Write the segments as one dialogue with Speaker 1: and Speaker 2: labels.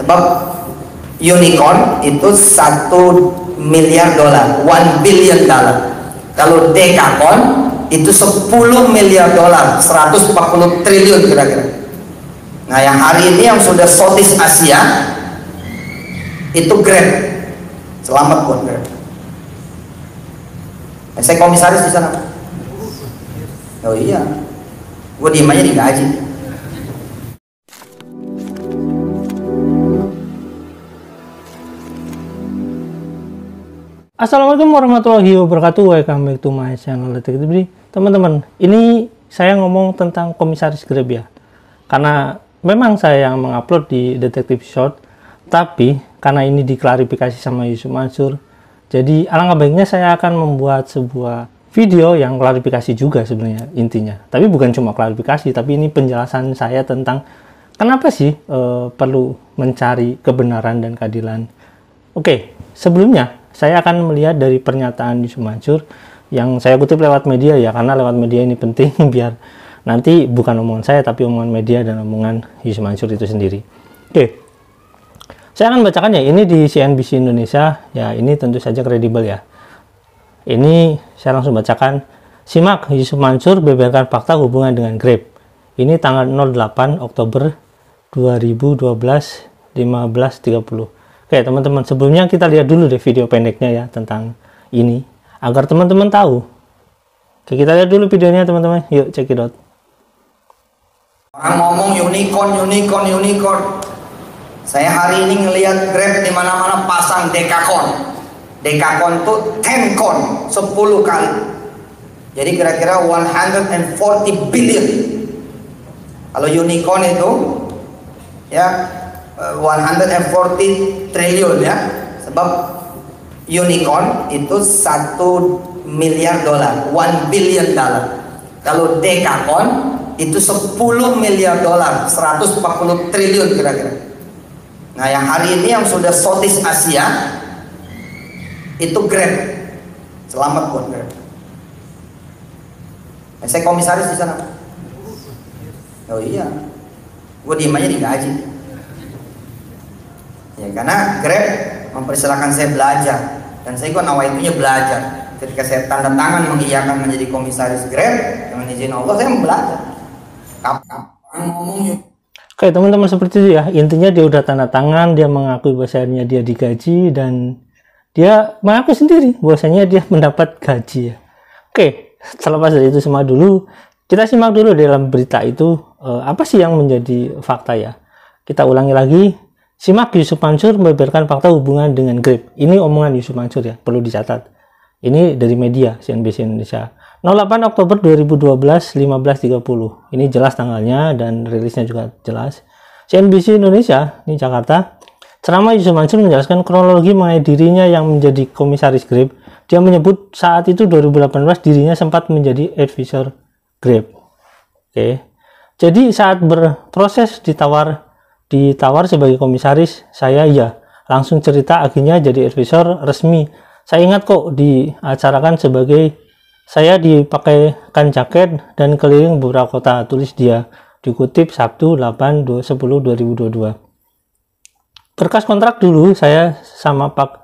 Speaker 1: Sebab unicorn itu $1 miliar, $1 billion. Kalau dekakon itu $10 miliar, 140 triliun kira-kira. Nah, yang hari ini yang sudah Southeast Asia itu Grab. Selamat buat Grab. Saya komisaris di sana. Oh iya, gue diem aja digaji.
Speaker 2: Assalamualaikum warahmatullahi wabarakatuh. Welcome back to my channel. Teman-teman, ini saya ngomong tentang komisaris Grab ya. Karena memang saya yang mengupload di Detective Short, tapi karena ini diklarifikasi sama Yusuf Mansur, jadi alangkah baiknya saya akan membuat sebuah video yang klarifikasi juga sebenarnya intinya. Tapi bukan cuma klarifikasi, tapi ini penjelasan saya tentang kenapa sih perlu mencari kebenaran dan keadilan. Oke, sebelumnya saya akan melihat dari pernyataan Yusuf Mansur yang saya kutip lewat media ya, karena lewat media ini penting biar nanti bukan omongan saya tapi omongan media dan omongan Yusuf Mansur itu sendiri. Oke, saya akan bacakan ya, ini di CNBC Indonesia ya, ini tentu saja kredibel ya. Ini saya langsung bacakan. Simak Yusuf Mansur beberkan fakta hubungan dengan Grab. Ini tanggal 08 Oktober 2012 15.30. Oke teman-teman, sebelumnya kita lihat dulu deh video pendeknya ya tentang ini agar teman-teman tahu. Oke, kita lihat dulu videonya teman-teman. Yuk check it out.
Speaker 1: Orang ngomong unicorn. Saya hari ini ngelihat Grab di mana-mana pasang dekakon. Dekakon tuh 10 kon, 10 kali. Jadi kira-kira 140 billion. Kalau unicorn itu ya 140 triliun ya. Sebab unicorn itu $1 miliar, $1 billion. Kalau dekakon itu $10 miliar, 140 triliun kira-kira. Nah, yang hari ini yang sudah Southeast Asia itu Grab. Selamat buat Grab. Saya komisaris di sana. Oh iya, gue diem aja digaji. Ya, karena Grab mempersilahkan saya belajar dan saya kok nawaitunya belajar. Ketika saya tanda tangan mengiyakan menjadi komisaris Grab dengan izin Allah, saya mau belajar. Kapan ngomongnya?
Speaker 2: Oke teman-teman, seperti itu ya, intinya dia udah tanda tangan, dia mengakui bahwasanya dia digaji dan dia mengaku sendiri bahwasanya dia mendapat gaji ya. Oke, terlepas dari itu semua dulu, kita simak dulu dalam berita itu apa sih yang menjadi fakta ya. Kita ulangi lagi. Simak Yusuf Mansur membeberkan fakta hubungan dengan Grab. Ini omongan Yusuf Mansur ya, perlu dicatat. Ini dari media CNBC Indonesia. 08 Oktober 2012 15.30. Ini jelas tanggalnya dan rilisnya juga jelas. CNBC Indonesia, ini Jakarta. Ceramah Yusuf Mansur menjelaskan kronologi mengenai dirinya yang menjadi komisaris Grab. Dia menyebut saat itu 2018 dirinya sempat menjadi advisor Grab. Oke. Jadi saat berproses ditawar sebagai komisaris, saya ya langsung cerita akhirnya jadi advisor resmi. Saya ingat kok diacarakan sebagai saya dipakaikan jaket dan keliling beberapa kota, tulis dia, dikutip Sabtu 8/10/2022. Berkas kontrak dulu saya sama Pak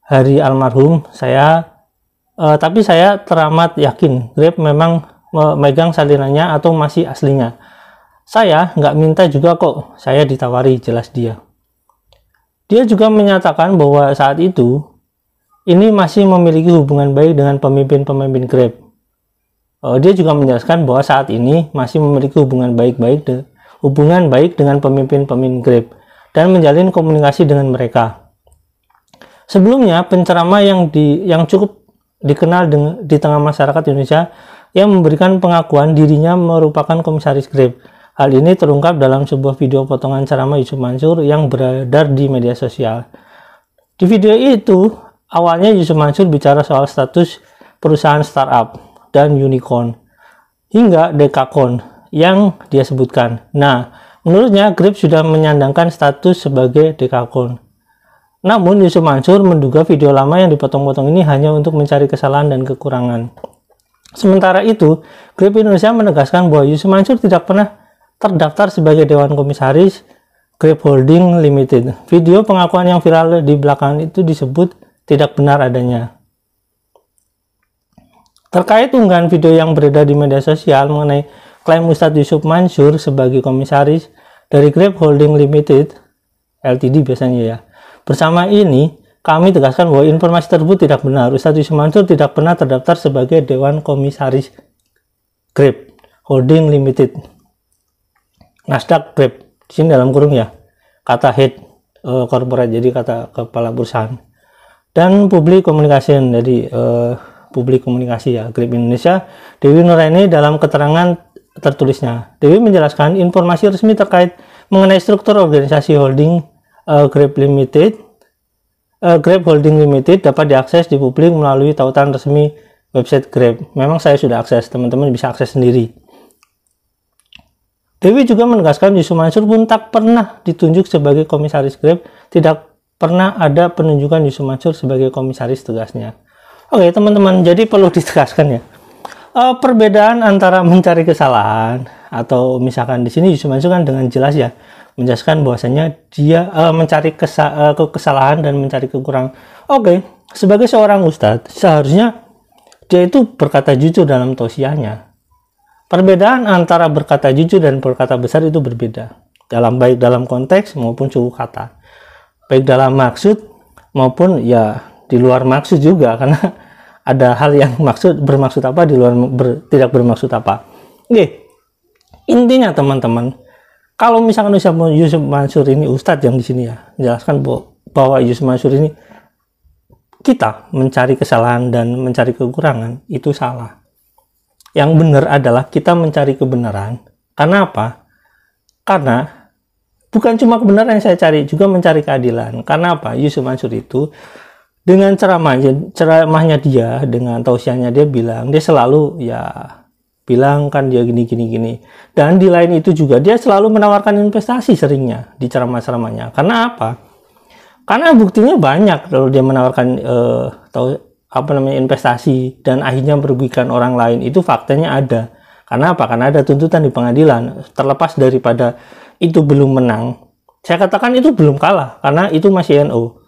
Speaker 2: Hari almarhum tapi saya teramat yakin Grab memang memegang salinannya atau masih aslinya. Saya nggak minta juga kok, saya ditawari, jelas dia. Dia juga menyatakan bahwa saat itu ini masih memiliki hubungan baik dengan pemimpin-pemimpin Grab. Dia juga menjelaskan bahwa saat ini masih memiliki hubungan baik dengan pemimpin-pemimpin Grab dan menjalin komunikasi dengan mereka. Sebelumnya, penceramah yang cukup dikenal di tengah masyarakat Indonesia yang memberikan pengakuan dirinya merupakan komisaris Grab. Hal ini terungkap dalam sebuah video potongan ceramah Yusuf Mansur yang beredar di media sosial. Di video itu, awalnya Yusuf Mansur bicara soal status perusahaan startup dan unicorn, hingga dekakon yang dia sebutkan. Nah, menurutnya Grab sudah menyandangkan status sebagai dekakon. Namun Yusuf Mansur menduga video lama yang dipotong-potong ini hanya untuk mencari kesalahan dan kekurangan. Sementara itu, Grab Indonesia menegaskan bahwa Yusuf Mansur tidak pernah terdaftar sebagai Dewan Komisaris Grab Holding Limited. Video pengakuan yang viral di belakangan itu disebut tidak benar adanya. Terkait unggahan video yang beredar di media sosial mengenai klaim Ustadz Yusuf Mansur sebagai komisaris dari Grab Holding Limited (LTD) biasanya ya. Bersama ini, kami tegaskan bahwa informasi tersebut tidak benar. Ustadz Yusuf Mansur tidak pernah terdaftar sebagai Dewan Komisaris Grab Holding Limited. Nasdaq Grab. Di sini dalam kurung ya. Kata head corporate, jadi kata kepala perusahaan. Dan public communication, jadi publik komunikasi ya, Grab Indonesia. Dewi Nuraini dalam keterangan tertulisnya, Dewi menjelaskan informasi resmi terkait mengenai struktur organisasi holding Grab Holding Limited dapat diakses di publik melalui tautan resmi website Grab. Memang saya sudah akses, teman-teman bisa akses sendiri. Dewi juga menegaskan Yusuf Mansur pun tak pernah ditunjuk sebagai komisaris Grab, tidak pernah ada penunjukan Yusuf Mansur sebagai komisaris, tegasnya. Oke teman-teman, jadi perlu ditegaskan ya, perbedaan antara mencari kesalahan atau misalkan di sini Yusuf Mansur kan dengan jelas ya menjelaskan bahwasanya dia mencari kesalahan dan mencari kekurangan. Oke, sebagai seorang ustadz seharusnya dia itu berkata jujur dalam tausiahnya. Perbedaan antara berkata jujur dan berkata besar itu berbeda, baik dalam konteks maupun suku kata, baik dalam maksud maupun ya di luar maksud juga, karena ada hal yang bermaksud apa di luar tidak bermaksud apa. Oke, intinya teman-teman, kalau misalkan Yusuf Mansur ini ustadz yang di sini ya menjelaskan bahwa Yusuf Mansur ini kita mencari kesalahan dan mencari kekurangan itu salah. Yang benar adalah kita mencari kebenaran. Karena apa? Karena bukan cuma kebenaran yang saya cari, juga mencari keadilan. Karena apa? Yusuf Mansur itu dengan ceramahnya dia, dengan tausiahnya dia bilang, dia selalu ya bilang kan dia gini. Dan di lain itu juga dia selalu menawarkan investasi seringnya di ceramah-ceramahnya. Karena apa? Karena buktinya banyak kalau dia menawarkan investasi dan akhirnya merugikan orang lain, itu faktanya ada. Karena apa? Karena ada tuntutan di pengadilan. Terlepas daripada itu belum menang, saya katakan itu belum kalah karena itu masih NU.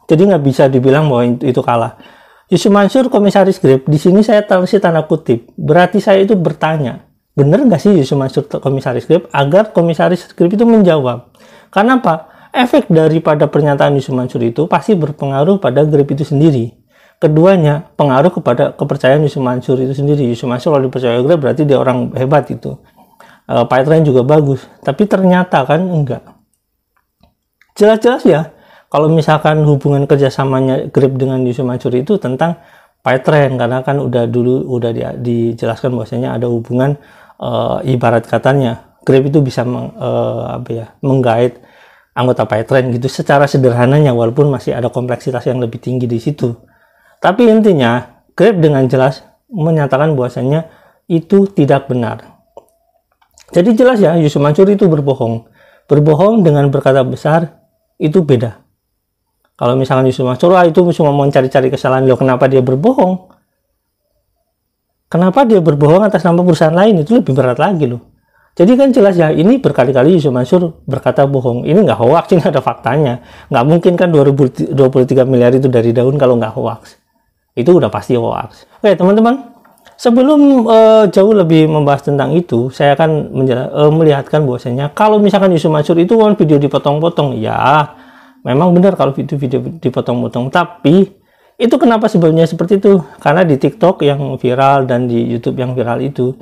Speaker 2: Jadi nggak bisa dibilang bahwa itu kalah. Yusuf Mansur komisaris Grab, di sini saya kasih tanda kutip. Berarti saya itu bertanya, benar nggak sih Yusuf Mansur komisaris Grab? Agar komisaris Grab itu menjawab. Karena apa? Efek daripada pernyataan Yusuf Mansur itu pasti berpengaruh pada Grab itu sendiri. Keduanya pengaruh kepada kepercayaan Yusuf Mansur itu sendiri. Yusuf Mansur kalau dipercaya Grab berarti dia orang hebat itu. Pipeline juga bagus, tapi ternyata kan enggak. Jelas-jelas ya, kalau misalkan hubungan kerjasamanya Grab dengan Yusuf Mansur itu tentang pipeline, karena kan udah dijelaskan bahwasanya ada hubungan ibarat katanya Grab itu bisa menggait anggota pipeline gitu secara sederhananya, walaupun masih ada kompleksitas yang lebih tinggi di situ. Tapi intinya Grab dengan jelas menyatakan bahwasanya itu tidak benar. Jadi jelas ya, Yusuf Mansur itu berbohong. Berbohong dengan berkata besar itu beda. Kalau misalkan Yusuf Mansur itu cuma mau cari-cari kesalahan, loh kenapa dia berbohong? Kenapa dia berbohong atas nama perusahaan lain? Itu lebih berat lagi loh. Jadi kan jelas ya, ini berkali-kali Yusuf Mansur berkata bohong. Ini nggak hoax, ini ada faktanya. Nggak mungkin kan 23 miliar itu dari daun kalau nggak hoax. Itu udah pasti hoax. Oke teman-teman, sebelum jauh lebih membahas tentang itu, saya akan melihatkan bahwasanya kalau misalkan Yusuf Mansur itu kan video dipotong-potong, ya memang benar kalau video dipotong-potong. Tapi itu kenapa sebabnya seperti itu? Karena di TikTok yang viral dan di YouTube yang viral itu,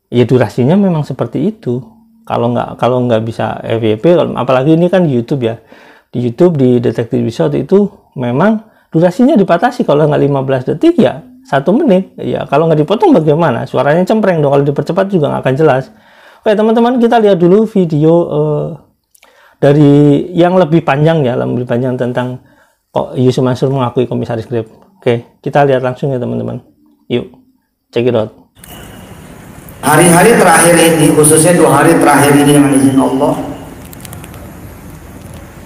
Speaker 2: ya durasinya memang seperti itu. Kalau nggak bisa FYP, apalagi ini kan di YouTube ya. Di YouTube di Detektif Episode itu memang durasinya dibatasi. Kalau nggak 15 detik ya 1 menit. Ya kalau nggak dipotong bagaimana? Suaranya cempreng dong. Kalau dipercepat juga nggak akan jelas. Oke teman-teman, kita lihat dulu video dari yang lebih panjang ya, lebih panjang tentang Yusuf Mansur mengakui komisaris Grab. Oke, kita lihat langsung ya teman-teman. Yuk, check it out.
Speaker 1: Hari-hari terakhir ini, khususnya 2 hari terakhir ini dengan izin Allah,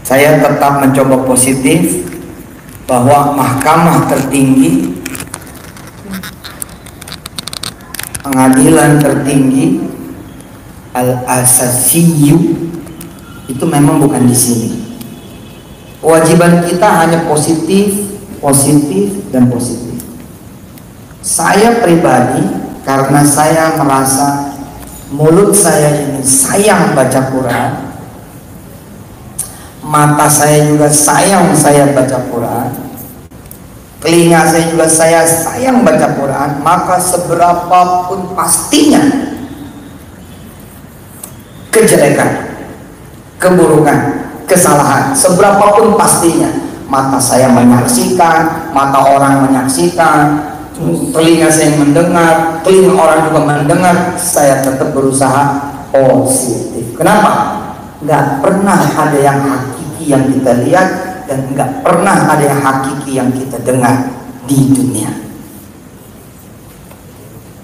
Speaker 1: saya tetap mencoba positif bahwa mahkamah tertinggi, pengadilan tertinggi, Al-Asasiyyu itu memang bukan di sini. Kewajiban kita hanya positif, positif, dan positif. Saya pribadi, karena saya merasa mulut saya ini sayang baca Quran, mata saya juga sayang saya baca Quran, telinga saya juga saya sayang baca Quran, maka seberapapun pastinya kejelekan, keburukan, kesalahan, seberapapun pastinya, mata saya menyaksikan, mata orang menyaksikan, telinga saya mendengar, telinga orang juga mendengar, saya tetap berusaha positif. Kenapa? Nggak pernah ada yang hakiki yang kita lihat, dan nggak pernah ada yang hakiki yang kita dengar di dunia.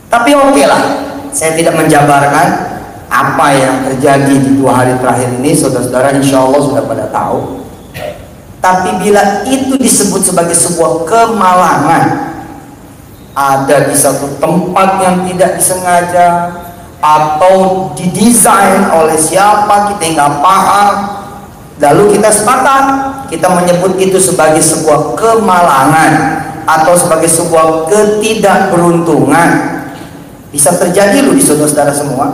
Speaker 1: Tapi oke lah, saya tidak menjabarkan apa yang terjadi di 2 hari terakhir ini. Saudara-saudara insya Allah sudah pada tahu. Tapi bila itu disebut sebagai sebuah kemalangan, ada di satu tempat yang tidak disengaja, atau didesain oleh siapa kita nggak paham, lalu kita sepakat, kita menyebut itu sebagai sebuah kemalangan atau sebagai sebuah ketidakberuntungan. Bisa terjadi loh di saudara-saudara semua.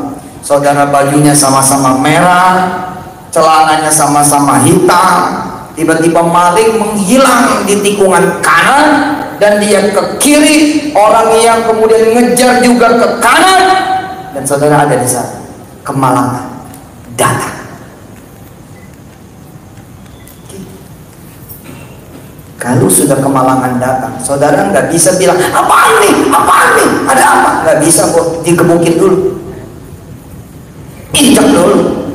Speaker 1: Saudara bajunya sama-sama merah, celananya sama-sama hitam, tiba-tiba maling menghilang di tikungan kanan dan dia ke kiri, orang yang kemudian ngejar juga ke kanan, dan saudara ada di sana. Kemalangan datang. Kalau sudah kemalangan datang, saudara nggak bisa bilang apaan nih, ada apa? Nggak bisa kok, digebukin dulu, injak dulu,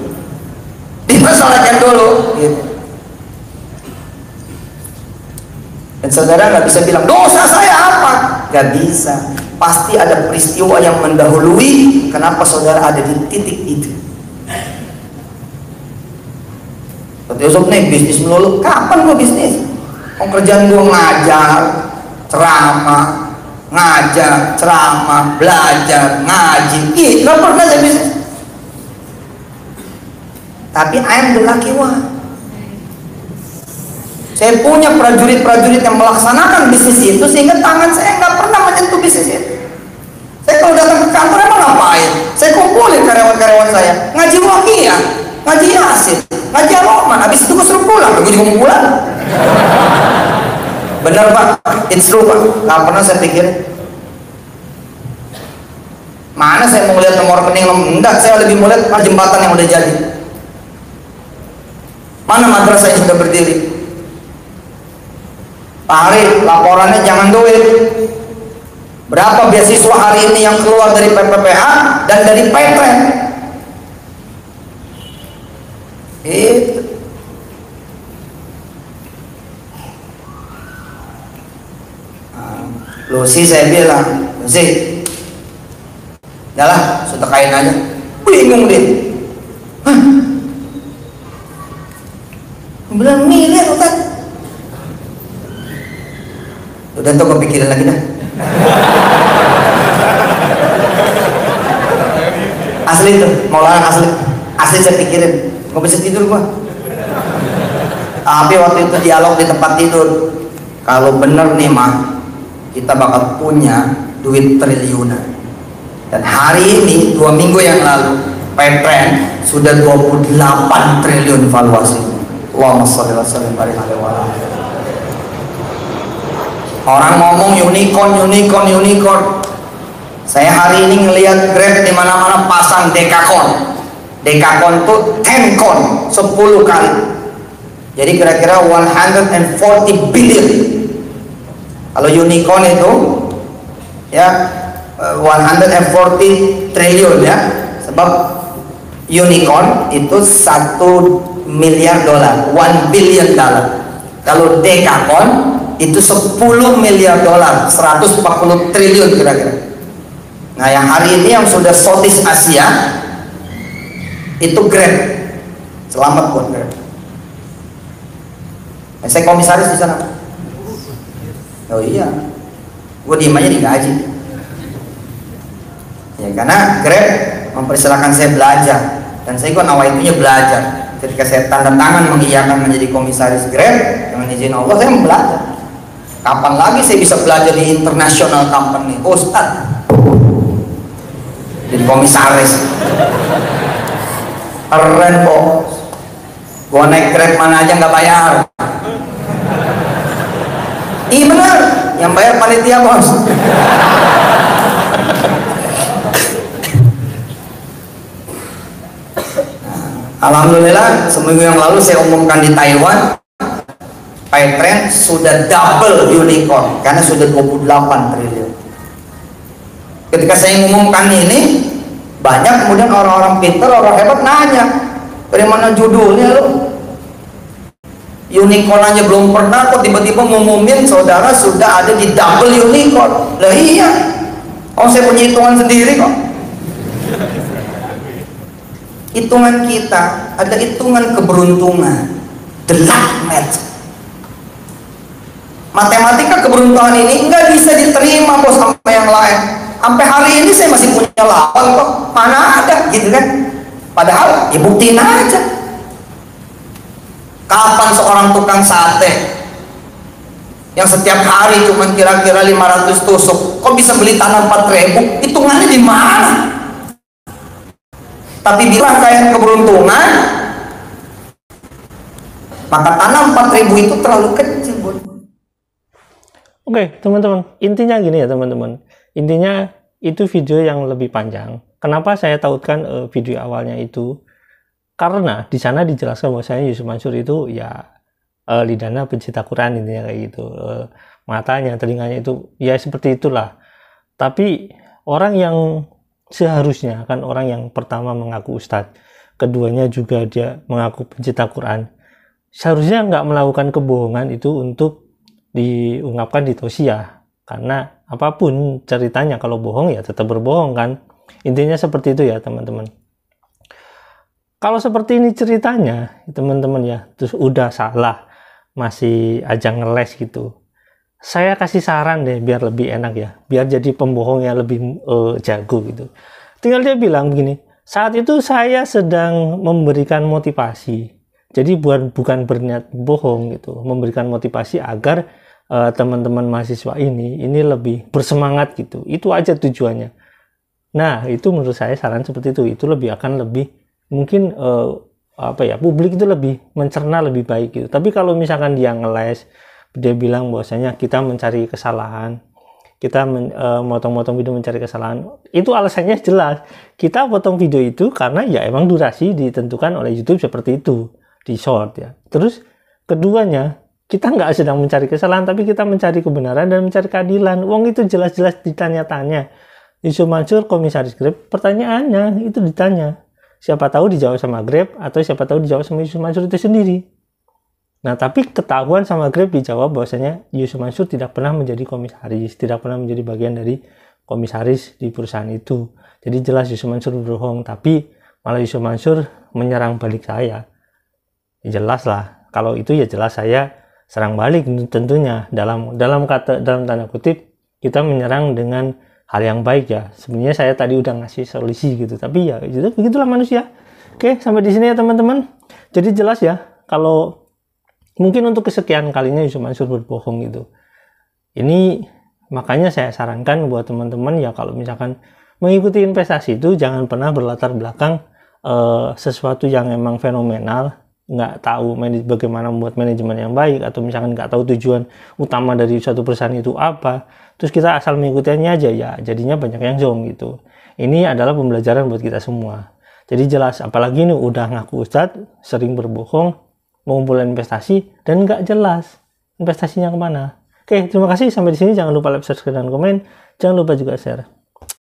Speaker 1: dipersalahkan dulu, gitu. Dan saudara nggak bisa bilang dosa saya apa, nggak bisa. Pasti ada peristiwa yang mendahului kenapa saudara ada di titik itu. Yusuf nih bisnis melulu, kapan gua bisnis? Kerjaan gua ngajar, ceramah, belajar, ngaji, nggak pernah saya bisnis. Tapi I am the lucky one. Saya punya prajurit-prajurit yang melaksanakan bisnis itu, sehingga tangan saya nggak pernah menyentuh bisnis itu. Saya kalau datang ke kantor emang ngapain? Saya kumpulin karyawan-karyawan saya, ngaji wakiyah, ngaji yasin, ngaji al-Rahman. Habis itu gue suruh pulang, gue juga mau pulang. Benar Pak, it's true Pak, nggak pernah saya pikirin. Mana saya mau lihat nomor rekening, enggak, saya lebih mau lihat jembatan yang udah jadi. Mana madrasah yang sudah berdiri? Pak Arif, laporannya jangan duit. Berapa beasiswa hari ini yang keluar dari PPPH dan dari Petren? Itu. Lucy saya bilang, Lucy, yalah, sudah kain aja. Bingung dia. Hah? 9 miliar Ustaz. Udah tuh kepikiran lagi dah. Asli tuh, Maulana asli saya pikirin, nggak bisa tidur gua. Tapi waktu itu dialog di tempat tidur, kalau bener nih mah, kita bakal punya duit triliunan. Dan hari ini 2 minggu yang lalu, Petren sudah 28 triliun valuasi. Allahumma sholli wa sallim barik alaihi wa ala. Orang ngomong unicorn. Saya hari ini ngelihat Grab di mana-mana pasang dekakon. Dekakon tuh 10 kon, 10 kali. Jadi kira-kira 140 billion. Kalau unicorn itu ya 140 triliun ya. Sebab unicorn itu 1 miliar dolar, 1 billion dollar. Kalau dekakon itu 10 miliar dolar, 140 triliun kira-kira. Nah yang hari ini yang sudah Southeast Asia itu Grab. Selamat buat Grab. Saya komisaris di sana. Oh iya, gue diem aja digaji. Ya karena Grab mempersilahkan saya belajar, dan saya kok nawaitunya belajar. ketika saya tanda tangan mengiyakan menjadi komisaris Grab dengan izin Allah, saya mau belajar. Kapan lagi saya bisa belajar di international company? Ustaz, jadi komisaris keren kok. Gua naik Grab mana aja nggak bayar. Iya benar, yang bayar panitia bos. Alhamdulillah, seminggu yang lalu saya umumkan di Taiwan, Paytrend sudah double unicorn karena sudah 28 triliun. Ketika saya mengumumkan ini, banyak kemudian orang-orang pintar, orang hebat nanya, dari mana judulnya lo? Unicorn aja belum pernah kok tiba-tiba ngumumin saudara sudah ada di double unicorn. Lah iya, oh saya punya hitungan sendiri kok. Hitungan kita ada hitungan keberuntungan, the luck math. Matematika keberuntungan ini nggak bisa diterima bos sama yang lain. Sampai hari ini saya masih punya lawan kok, mana ada gitu kan. Padahal ya buktiin aja. Kapan seorang tukang sate yang setiap hari cuma kira-kira 500 tusuk kok bisa beli tanah 4.000? Hitungannya di mana? Tapi bila kalian keberuntungan, maka tanah 4.000 itu terlalu kecil buat.
Speaker 2: Oke, teman-teman, intinya gini ya teman-teman. Intinya itu video yang lebih panjang. Kenapa saya tautkan video awalnya itu? Karena di sana dijelaskan bahwasanya Yusuf Mansur itu ya lidahnya pencipta Quran, intinya kayak gitu. Matanya, telinganya itu ya seperti itulah. Tapi orang yang seharusnya kan orang yang pertama mengaku ustadz, keduanya juga dia mengaku pencipta Quran, seharusnya nggak melakukan kebohongan itu untuk diungkapkan di tausiah. Karena apapun ceritanya, kalau bohong ya tetap berbohong kan. Intinya seperti itu ya teman-teman. Kalau seperti ini ceritanya teman-teman ya, terus udah salah masih aja ngeles gitu, saya kasih saran deh biar lebih enak ya, biar jadi pembohong yang lebih jago gitu. Tinggal dia bilang begini, saat itu saya sedang memberikan motivasi, jadi bukan berniat bohong gitu, memberikan motivasi agar teman-teman mahasiswa ini lebih bersemangat gitu. Itu aja tujuannya. Nah itu menurut saya saran seperti itu lebih akan lebih mungkin publik itu lebih mencerna lebih baik gitu. Tapi kalau misalkan dia ngeles, dia bilang bahwasanya kita mencari kesalahan, kita motong-motong video mencari kesalahan, itu alasannya jelas. Kita potong video itu karena ya emang durasi ditentukan oleh YouTube seperti itu di short ya. Terus keduanya, kita nggak sedang mencari kesalahan, tapi kita mencari kebenaran dan mencari keadilan. Uang itu jelas-jelas ditanya-tanya. Yusuf Mansur komisaris Grab, pertanyaannya itu ditanya. Siapa tahu dijawab sama Grab, atau siapa tahu dijawab sama Yusuf Mansur itu sendiri. Nah, tapi ketahuan sama Grab dijawab bahwasanya Yusuf Mansur tidak pernah menjadi komisaris, tidak pernah menjadi bagian dari komisaris di perusahaan itu. Jadi jelas Yusuf Mansur berbohong, tapi malah Yusuf Mansur menyerang balik saya. Ya, jelas lah, kalau itu ya jelas saya serang balik tentunya. Dalam tanda kutip, kita menyerang dengan hal yang baik ya. Sebenarnya saya tadi udah ngasih solusi gitu, tapi ya begitulah manusia. Oke, sampai di sini ya teman-teman. Jadi jelas ya, kalau mungkin untuk kesekian kalinya Yusuf Mansur berbohong gitu. Ini makanya saya sarankan buat teman-teman ya, kalau misalkan mengikuti investasi itu jangan pernah berlatar belakang sesuatu yang emang fenomenal, nggak tahu bagaimana membuat manajemen yang baik, atau misalkan nggak tahu tujuan utama dari suatu perusahaan itu apa, terus kita asal mengikutinya aja ya jadinya banyak yang zong gitu. Ini adalah pembelajaran buat kita semua. Jadi jelas, apalagi ini udah ngaku ustadz, sering berbohong, mengumpulkan investasi dan nggak jelas investasinya kemana. Oke, terima kasih sampai di sini. Jangan lupa like, subscribe dan komen. Jangan lupa juga share.